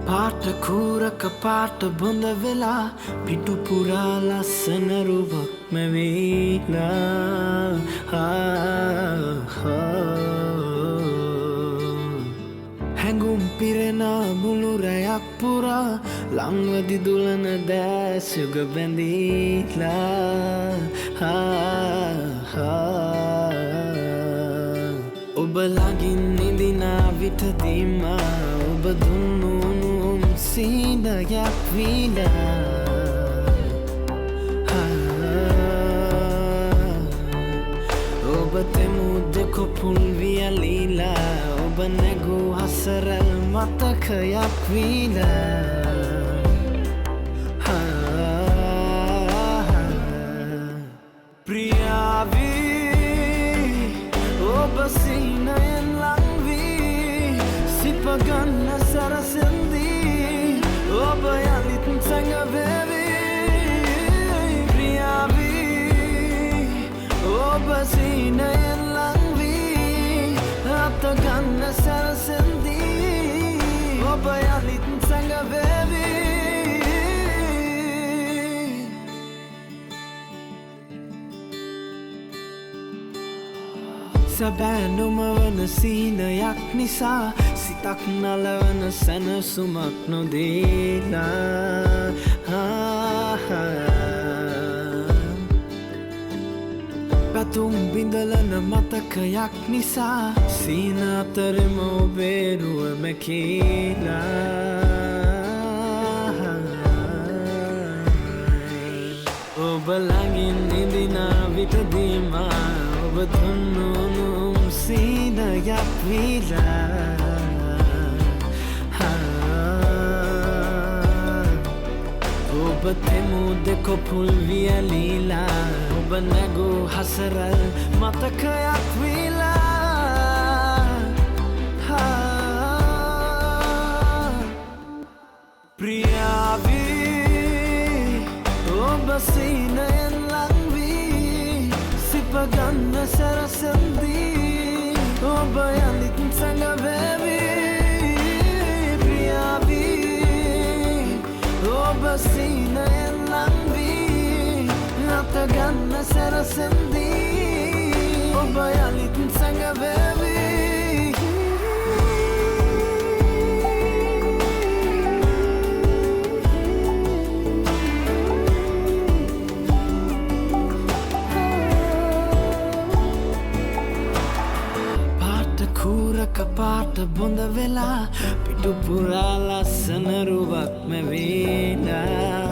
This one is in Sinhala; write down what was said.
පාට කූරක පාට බොඳ වෙලා පිටු පුරා ලස්සන රුවක් මැවිලා හැඟුම් පිරෙන මුළු රැයක් පුරා ලංවදි දුලන දැස් යුග බැඳීලා ඔබ ළඟින් නිදිනා විටදීම ඔබ දුන්නු සීනයක් වීලා ඔබ තෙමුද කොපුල් වියලීලා ඔබ නැගූ හසරල් මතකයක් වීලා ප්‍රියාවී ඔබ සීනයෙන් ලංවී සිපගන්න සරසෙන්දී ඔබ යලිත් සැඟවේවී ප්‍රියාවී ඔබ සීනයෙන් ලංවී අතගන්න සැරසෙන්දී ඔබ යලිත් සැඟවේවී සැබෑ නොමවන සීනයක් නිසා සිතක් නලවන සැනසුමක් නොදීලා පැතුම් බිඳලන මතකයක් නිසා සීන අතරම ඔබේරුව මැකීලා ඔබ ළඟින් නිදිනා විටදීම ඔබ දුන්නුනුම් සීනයක් වීලා ඔබ තෙමුද කොපුල් වියලීලා ඔබ නැගූ හසරල් මතකයක් වීලා ප්‍රියාවී ඔබ සීනයෙන් ලංවී සිපගන්න සැරසෙන්දී ඔබ යලිත් සැඟවේවී ප්‍රියාවී ඔබ සීනයෙන් ලංවී අතගන්න සැරසෙන්දී ඔබ යලිත් සැඟවේවී පාට බොඳ වෙලා පිටු පුරා ලස්සන රුවක් මැවිලා